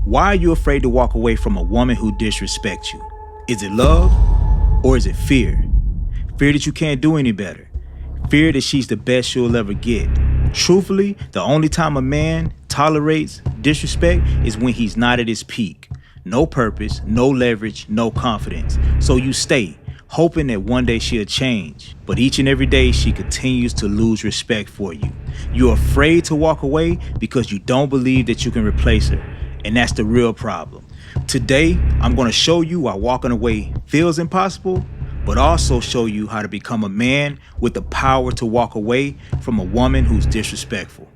Why are you afraid to walk away from a woman who disrespects you? Is it love or is it fear? Fear that you can't do any better. Fear that she's the best you'll ever get. Truthfully, the only time a man tolerates disrespect is when he's not at his peak. No purpose, no leverage, no confidence. So you stay, hoping that one day she'll change. But each and every day she continues to lose respect for you. You're afraid to walk away because you don't believe that you can replace her. And that's the real problem. Today, I'm going to show you why walking away feels impossible, but also show you how to become a man with the power to walk away from a woman who's disrespectful.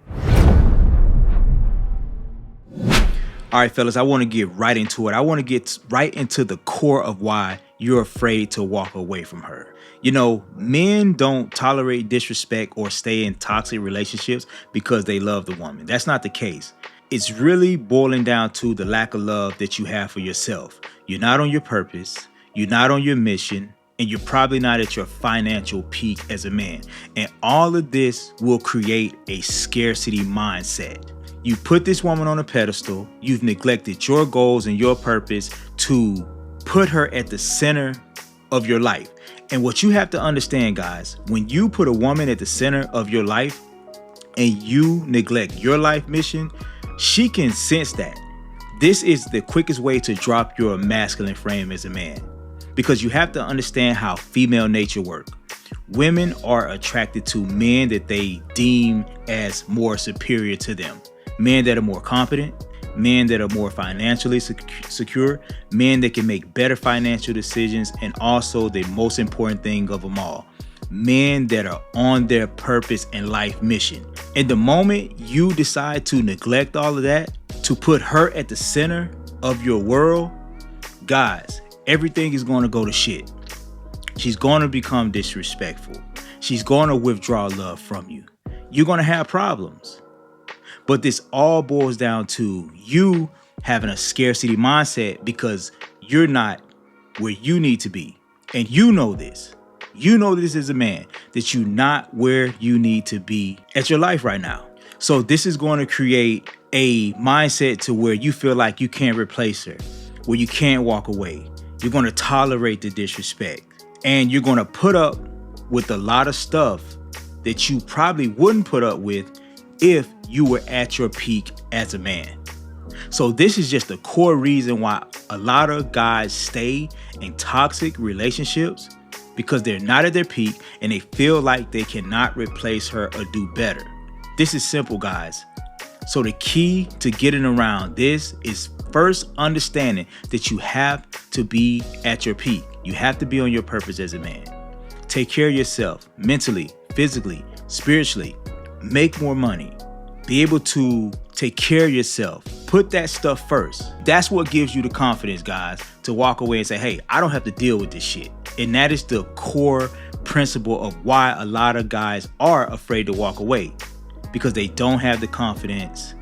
All right, fellas, I want to get right into it. I want to get right into the core of why you're afraid to walk away from her. You know, men don't tolerate disrespect or stay in toxic relationships because they love the woman. That's not the case. It's really boiling down to the lack of love that you have for yourself. You're not on your purpose, you're not on your mission, and you're probably not at your financial peak as a man. And all of this will create a scarcity mindset. You put this woman on a pedestal, you've neglected your goals and your purpose to put her at the center of your life. And what you have to understand, guys, when you put a woman at the center of your life and you neglect your life mission, she can sense that. This is the quickest way to drop your masculine frame as a man, because you have to understand how female nature works. Women are attracted to men that they deem as more superior to them. Men that are more competent, men that are more financially secure, men that can make better financial decisions, and also the most important thing of them all, men that are on their purpose and life mission. And the moment you decide to neglect all of that, to put her at the center of your world, guys, everything is going to go to shit. She's going to become disrespectful. She's going to withdraw love from you. You're going to have problems. But this all boils down to you having a scarcity mindset because you're not where you need to be. And you know this. You know this as a man, that you're not where you need to be at your life right now. So this is going to create a mindset to where you feel like you can't replace her, where you can't walk away. You're going to tolerate the disrespect, and you're going to put up with a lot of stuff that you probably wouldn't put up with if you were at your peak as a man. So this is just the core reason why a lot of guys stay in toxic relationships, because they're not at their peak and they feel like they cannot replace her or do better. This is simple, guys. So the key to getting around this is first understanding that you have to be at your peak. You have to be on your purpose as a man. Take care of yourself mentally, physically, spiritually. Make more money. Be able to take care of yourself. Put that stuff first. That's what gives you the confidence, guys, to walk away and say, hey, I don't have to deal with this shit. And that is the core principle of why a lot of guys are afraid to walk away, because they don't have the confidence,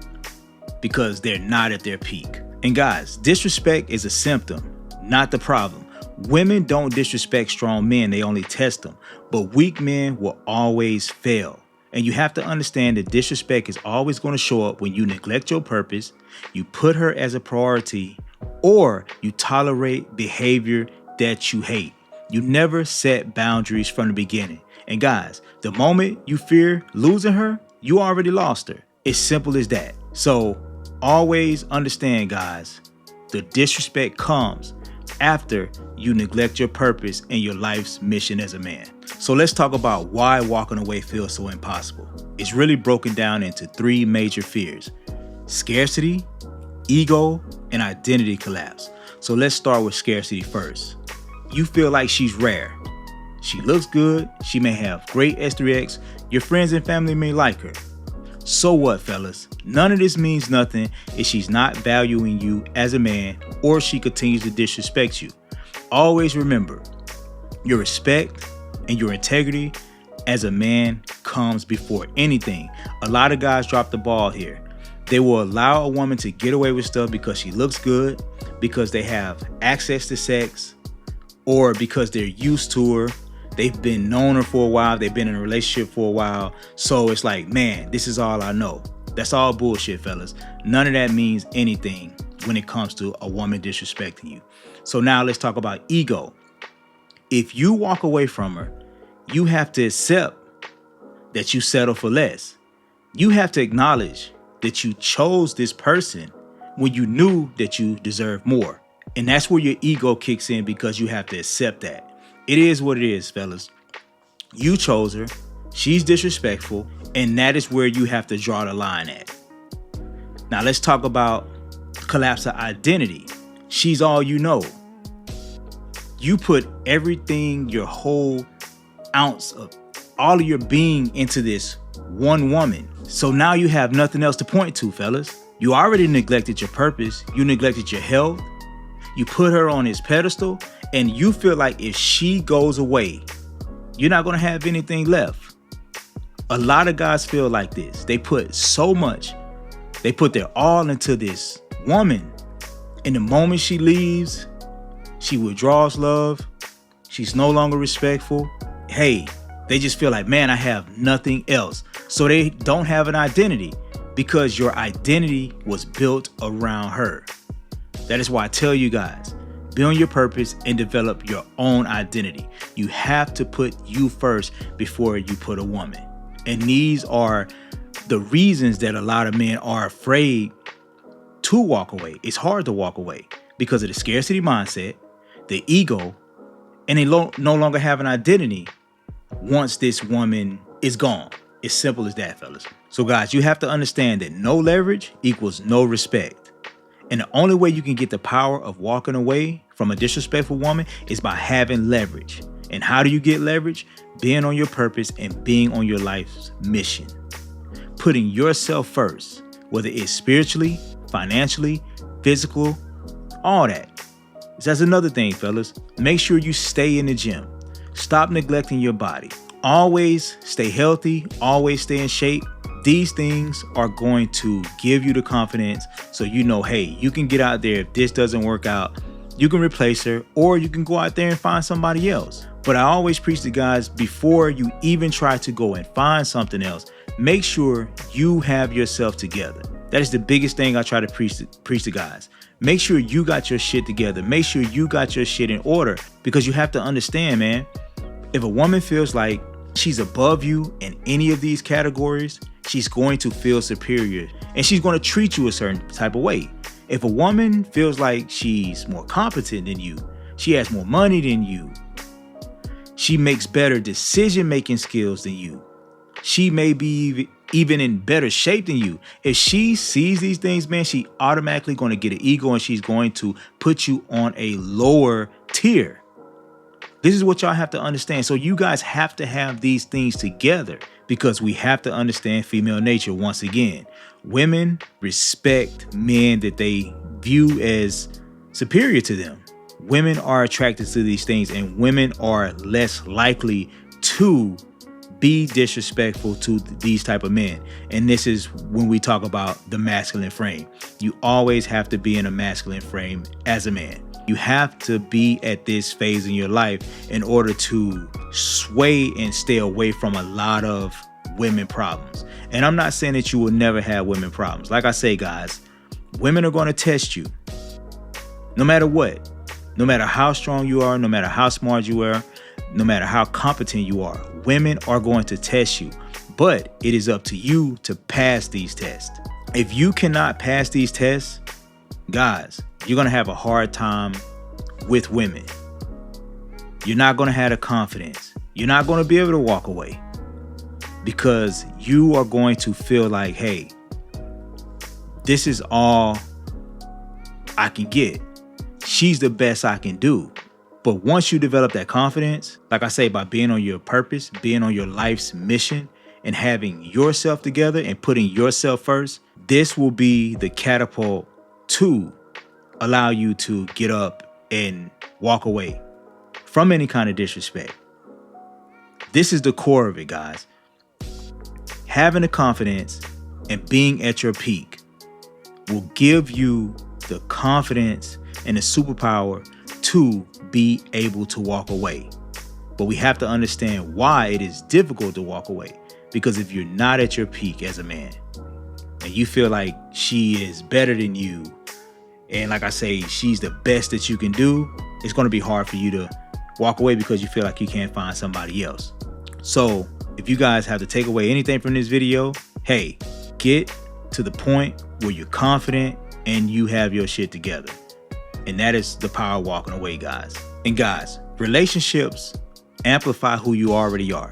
because they're not at their peak. And guys, disrespect is a symptom, not the problem. Women don't disrespect strong men, they only test them. But weak men will always fail. And you have to understand that disrespect is always going to show up when you neglect your purpose, you put her as a priority, or you tolerate behavior that you hate. You never set boundaries from the beginning. And guys, the moment you fear losing her, you already lost her. It's simple as that. So always understand, guys, the disrespect comes after you neglect your purpose and your life's mission as a man. So let's talk about why walking away feels so impossible. It's really broken down into three major fears: scarcity, ego, and identity collapse. So let's start with scarcity first. You feel like she's rare. She looks good. She may have great S3X. Your friends and family may like her. So what, fellas? None of this means nothing if she's not valuing you as a man or she continues to disrespect you. Always remember, your respect and your integrity as a man comes before anything. A lot of guys drop the ball here. They will allow a woman to get away with stuff because she looks good, because they have access to sex, or because they're used to her. They've been known her for a while. They've been in a relationship for a while. So it's like, man, this is all I know. That's all bullshit, fellas. None of that means anything when it comes to a woman disrespecting you. So now let's talk about ego. If you walk away from her, you have to accept that you settle for less. You have to acknowledge that you chose this person when you knew that you deserved more. And that's where your ego kicks in, because you have to accept that. It is what it is, fellas. You chose her. She's disrespectful. And that is where you have to draw the line at. Now let's talk about collapse of identity. She's all you know. You put everything, your whole ounce of all of your being into this one woman. So now you have nothing else to point to, fellas. You already neglected your purpose. You neglected your health. You put her on this pedestal, and you feel like if she goes away, you're not going to have anything left. A lot of guys feel like this. They put so much. They put their all into this woman. And the moment she leaves, she withdraws love. She's no longer respectful. Hey, they just feel like, man, I have nothing else. So they don't have an identity, because your identity was built around her. That is why I tell you guys, be on your purpose and develop your own identity. You have to put you first before you put a woman. And these are the reasons that a lot of men are afraid to walk away. It's hard to walk away because of the scarcity mindset, the ego, and they no longer have an identity once this woman is gone. It's simple as that, fellas. So guys, you have to understand that no leverage equals no respect. And the only way you can get the power of walking away from a disrespectful woman is by having leverage. And how do you get leverage? Being on your purpose and being on your life's mission. Putting yourself first, whether it's spiritually, financially, physical, all that. That's another thing, fellas. Make sure you stay in the gym. Stop neglecting your body. Always stay healthy. Always stay in shape. These things are going to give you the confidence so you know, hey, you can get out there. If this doesn't work out, you can replace her, or you can go out there and find somebody else. But I always preach to guys, before you even try to go and find something else, make sure you have yourself together. That is the biggest thing I try to preach to guys. Make sure you got your shit together. Make sure you got your shit in order, because you have to understand, man, if a woman feels like she's above you in any of these categories, she's going to feel superior and she's going to treat you a certain type of way. If a woman feels like she's more competent than you, she has more money than you, she makes better decision-making skills than you, she may be even in better shape than you. If she sees these things, man, she automatically going to get an ego and she's going to put you on a lower tier. This is what y'all have to understand. So you guys have to have these things together, because we have to understand female nature once again. Women respect men that they view as superior to them. Women are attracted to these things, and women are less likely to be disrespectful to these type of men. And this is when we talk about the masculine frame. You always have to be in a masculine frame as a man. You have to be at this phase in your life in order to sway and stay away from a lot of women problems. And I'm not saying that you will never have women problems. Like I say, guys, women are going to test you no matter what. No matter how strong you are, no matter how smart you are, no matter how competent you are, women are going to test you. But it is up to you to pass these tests. If you cannot pass these tests, guys, you're going to have a hard time with women. You're not going to have the confidence. You're not going to be able to walk away, because you are going to feel like, hey, this is all I can get. She's the best I can do. But once you develop that confidence, like I say, by being on your purpose, being on your life's mission, and having yourself together and putting yourself first, this will be the catapult to allow you to get up and walk away from any kind of disrespect. This is the core of it, guys. Having the confidence and being at your peak will give you the confidence and the superpower to be able to walk away. But we have to understand why it is difficult to walk away. Because if you're not at your peak as a man and you feel like she is better than you and like I say, she's the best that you can do, it's going to be hard for you to walk away because you feel like you can't find somebody else. So if you guys have to take away anything from this video, hey, get to the point where you're confident and you have your shit together. And that is the power of walking away, guys. And guys, relationships amplify who you already are.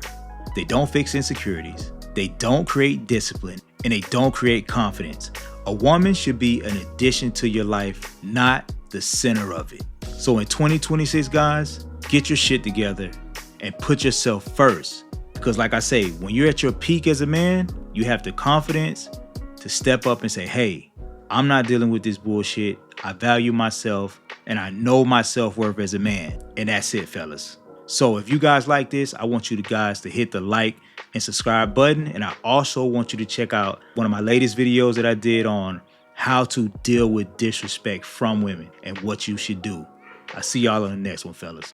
They don't fix insecurities. They don't create discipline, and they don't create confidence. A woman should be an addition to your life, not the center of it. So in 2026, guys, get your shit together and put yourself first. Because like I say, when you're at your peak as a man, you have the confidence to step up and say, hey, I'm not dealing with this bullshit. I value myself and I know my self-worth as a man. And that's it, fellas. So if you guys like this, I want you guys to hit the like and subscribe button. And I also want you to check out one of my latest videos that I did on how to deal with disrespect from women and what you should do. I'll see y'all on the next one, fellas.